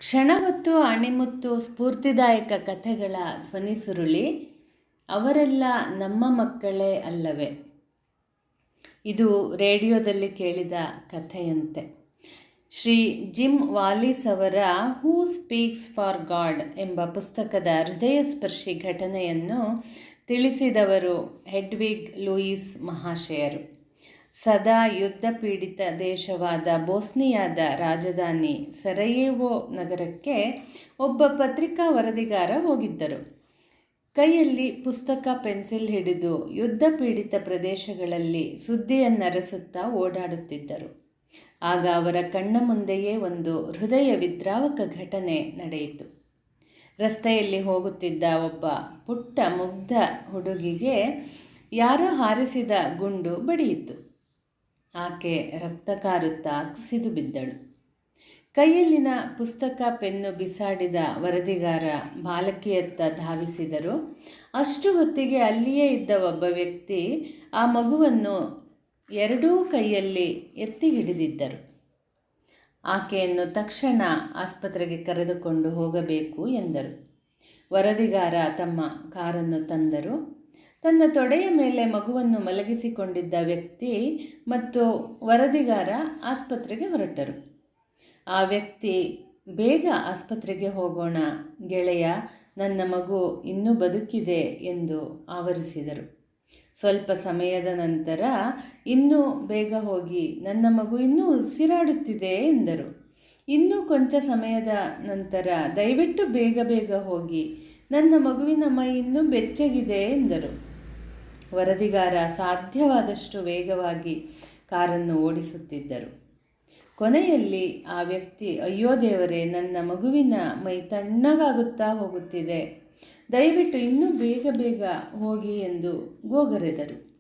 ಕ್ಷಣ ಹೊತ್ತು ಅಣಿಮುತ್ತು ಸ್ಫೂರ್ತಿದಾಯಕ ಕಥೆಗಳ ಧ್ವನಿ ಸುರುಳಿ. ಅವರೆಲ್ಲ ನಮ್ಮ ಮಕ್ಕಳೇ ಅಲ್ಲವೇ? ಇದು ರೇಡಿಯೋದಲ್ಲಿ ಕೇಳಿದ ಕಥೆಯಂತೆ. ಶ್ರೀ ಜಿಮ್ ವಾಲಿಸ್ ಅವರ ಹೂ ಸ್ಪೀಕ್ಸ್ ಫಾರ್ ಗಾಡ್ ಎಂಬ ಪುಸ್ತಕದ ಹೃದಯಸ್ಪರ್ಶಿ ಘಟನೆಯನ್ನು ತಿಳಿಸಿದವರು ಹೆಡ್ವಿಗ್ ಲೂಯಿಸ್ ಮಹಾಶಯರು. ಸದಾ ಯುದ್ಧ ಪೀಡಿತ ದೇಶವಾದ ಬೋಸ್ನಿಯಾದ ರಾಜಧಾನಿ ಸರಯೇವೋ ನಗರಕ್ಕೆ ಒಬ್ಬ ಪತ್ರಿಕಾ ವರದಿಗಾರ ಹೋಗಿದ್ದರು. ಕೈಯಲ್ಲಿ ಪುಸ್ತಕ ಪೆನ್ಸಿಲ್ ಹಿಡಿದು ಯುದ್ಧ ಪೀಡಿತ ಪ್ರದೇಶಗಳಲ್ಲಿ ಸುದ್ದಿಯನ್ನರಸುತ್ತಾ ಓಡಾಡುತ್ತಿದ್ದರು. ಆಗ ಅವರ ಕಣ್ಣ ಮುಂದೆಯೇ ಒಂದು ಹೃದಯ ವಿದ್ರಾವಕ ಘಟನೆ ನಡೆಯಿತು. ರಸ್ತೆಯಲ್ಲಿ ಹೋಗುತ್ತಿದ್ದ ಒಬ್ಬ ಪುಟ್ಟ ಮುಗ್ಧ ಹುಡುಗಿಗೆ ಯಾರೋ ಹಾರಿಸಿದ ಗುಂಡು ಬಡಿಯಿತು. ಆಕೆ ರಕ್ತ ಕಾರುತ್ತಾ ಕುಸಿದು ಬಿದ್ದಳು. ಕೈಯಲ್ಲಿನ ಪುಸ್ತಕ ಪೆನ್ನು ಬಿಸಾಡಿದ ವರದಿಗಾರ ಬಾಲಕಿಯತ್ತ ಧಾವಿಸಿದರು. ಅಷ್ಟು ಹೊತ್ತಿಗೆ ಅಲ್ಲಿಯೇ ಇದ್ದ ಒಬ್ಬ ವ್ಯಕ್ತಿ ಆ ಮಗುವನ್ನು ಎರಡೂ ಕೈಯಲ್ಲಿ ಎತ್ತಿ ಹಿಡಿದಿದ್ದರು. ಆಕೆಯನ್ನು ತಕ್ಷಣ ಆಸ್ಪತ್ರೆಗೆ ಕರೆದುಕೊಂಡು ಹೋಗಬೇಕು ಎಂದರು. ವರದಿಗಾರ ತಮ್ಮ ಕಾರನ್ನು ತಂದರು. ತನ್ನ ತೊಡೆಯ ಮೇಲೆ ಮಗುವನ್ನು ಮಲಗಿಸಿಕೊಂಡಿದ್ದ ವ್ಯಕ್ತಿ ಮತ್ತು ವರದಿಗಾರ ಆಸ್ಪತ್ರೆಗೆ ಹೊರಟರು. ಆ ವ್ಯಕ್ತಿ, ಬೇಗ ಆಸ್ಪತ್ರೆಗೆ ಹೋಗೋಣ ಗೆಳೆಯ, ನನ್ನ ಮಗು ಇನ್ನೂ ಬದುಕಿದೆ ಎಂದು ಆವರಿಸಿದರು. ಸ್ವಲ್ಪ ಸಮಯದ ನಂತರ, ಇನ್ನೂ ಬೇಗ ಹೋಗಿ, ನನ್ನ ಮಗು ಇನ್ನೂ ಉಸಿರಾಡುತ್ತಿದೆ ಎಂದರು. ಇನ್ನೂ ಕೊಂಚ ಸಮಯದ ನಂತರ, ದಯವಿಟ್ಟು ಬೇಗ ಬೇಗ ಹೋಗಿ, ನನ್ನ ಮಗುವಿನ ಮೈ ಇನ್ನೂ ಬೆಚ್ಚಗಿದೆ ಎಂದರು. ವರದಿಗಾರ ಸಾಧ್ಯವಾದಷ್ಟು ವೇಗವಾಗಿ ಕಾರನ್ನು ಓಡಿಸುತ್ತಿದ್ದರು. ಕೊನೆಯಲ್ಲಿ ಆ ವ್ಯಕ್ತಿ, ಅಯ್ಯೋ ದೇವರೇ, ನನ್ನ ಮಗುವಿನ ಮೈ ತಣ್ಣಗಾಗುತ್ತಾ ಹೋಗುತ್ತಿದೆ, ದಯವಿಟ್ಟು ಇನ್ನೂ ಬೇಗ ಬೇಗ ಹೋಗಿ ಎಂದು ಗೋಗರೆದರು.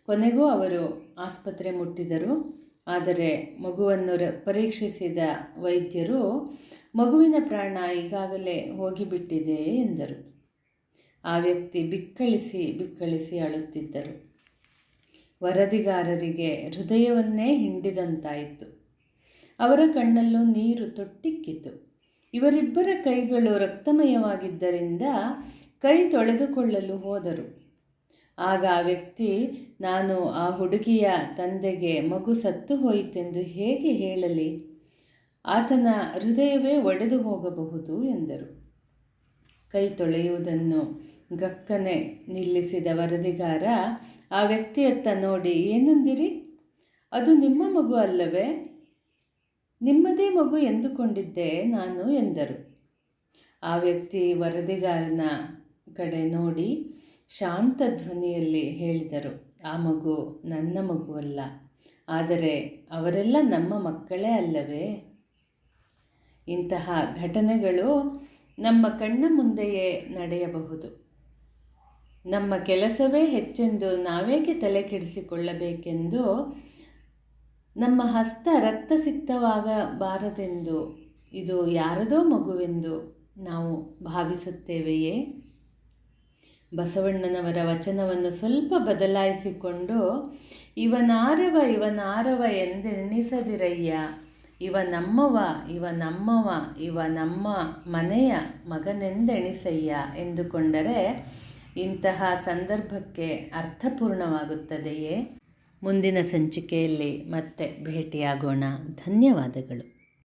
ಕೊನೆಗೂ ಅವರು ಆಸ್ಪತ್ರೆ ಮುಟ್ಟಿದರು. ಆದರೆ ಮಗುವನ್ನು ಪರೀಕ್ಷಿಸಿದ ವೈದ್ಯರು, ಮಗುವಿನ ಪ್ರಾಣ ಈಗಾಗಲೇ ಹೋಗಿಬಿಟ್ಟಿದೆ ಎಂದರು. ಆ ವ್ಯಕ್ತಿ ಬಿಕ್ಕಳಿಸಿ ಬಿಕ್ಕಳಿಸಿ ಅಳುತ್ತಿದ್ದರು. ವರದಿಗಾರರಿಗೆ ಹೃದಯವನ್ನೇ ಹಿಂಡಿದಂತಾಯಿತು. ಅವರ ಕಣ್ಣಲ್ಲೂ ನೀರು ತೊಟ್ಟಿಕ್ಕಿತು. ಇವರಿಬ್ಬರ ಕೈಗಳು ರಕ್ತಮಯವಾಗಿದ್ದರಿಂದ ಕೈ ತೊಳೆದುಕೊಳ್ಳಲು ಹೋದರು. ಆಗ ಆ ವ್ಯಕ್ತಿ, ನಾನು ಆ ಹುಡುಗಿಯ ತಂದೆಗೆ ಮಗು ಸತ್ತು ಹೋಯಿತೆಂದು ಹೇಗೆ ಹೇಳಲಿ? ಆತನ ಹೃದಯವೇ ಒಡೆದು ಹೋಗಬಹುದು ಎಂದರು. ಕೈ ತೊಳೆಯುವುದನ್ನು ಗಕ್ಕನೆ ನಿಲ್ಲಿಸಿದ ವರದಿಗಾರ ಆ ವ್ಯಕ್ತಿಯತ್ತ ನೋಡಿ, ಏನಂದಿರಿ? ಅದು ನಿಮ್ಮ ಮಗು ಅಲ್ಲವೇ? ನಿಮ್ಮದೇ ಮಗು ಎಂದುಕೊಂಡಿದ್ದೆ ನಾನು ಎಂದರು. ಆ ವ್ಯಕ್ತಿ ವರದಿಗಾರನ ಕಡೆ ನೋಡಿ ಶಾಂತ ಧ್ವನಿಯಲ್ಲಿ ಹೇಳಿದರು, ಆ ಮಗು ನನ್ನ ಮಗುವಲ್ಲ, ಆದರೆ ಅವರೆಲ್ಲ ನಮ್ಮ ಮಕ್ಕಳೇ ಅಲ್ಲವೇ? ಇಂತಹ ಘಟನೆಗಳು ನಮ್ಮ ಕಣ್ಣ ಮುಂದೆಯೇ ನಡೆಯಬಹುದು. ನಮ್ಮ ಕೆಲಸವೇ ಹೆಚ್ಚೆಂದು ನಾವೇಕೆ ತಲೆ ಕೆಡಿಸಿಕೊಳ್ಳಬೇಕೆಂದು, ನಮ್ಮ ಹಸ್ತ ರಕ್ತಸಿಕ್ತವಾಗಬಾರದೆಂದು, ಇದು ಯಾರದೋ ಮಗುವೆಂದು ನಾವು ಭಾವಿಸುತ್ತೇವೆಯೇ? ಬಸವಣ್ಣನವರ ವಚನವನ್ನು ಸ್ವಲ್ಪ ಬದಲಾಯಿಸಿಕೊಂಡು, ಇವನಾರವ ಎಂದೆಣಿಸದಿರಯ್ಯ, ಇವ ನಮ್ಮವ ಇವ ನಮ್ಮ ಮನೆಯ ಮಗನೆಂದೆಣಿಸಯ್ಯ ಎಂದುಕೊಂಡರೆ ಇಂತಹ ಸಂದರ್ಭಕ್ಕೆ ಅರ್ಥಪೂರ್ಣವಾಗುತ್ತದೆಯೇ? ಮುಂದಿನ ಸಂಚಿಕೆಯಲ್ಲಿ ಮತ್ತೆ ಭೇಟಿಯಾಗೋಣ. ಧನ್ಯವಾದಗಳು.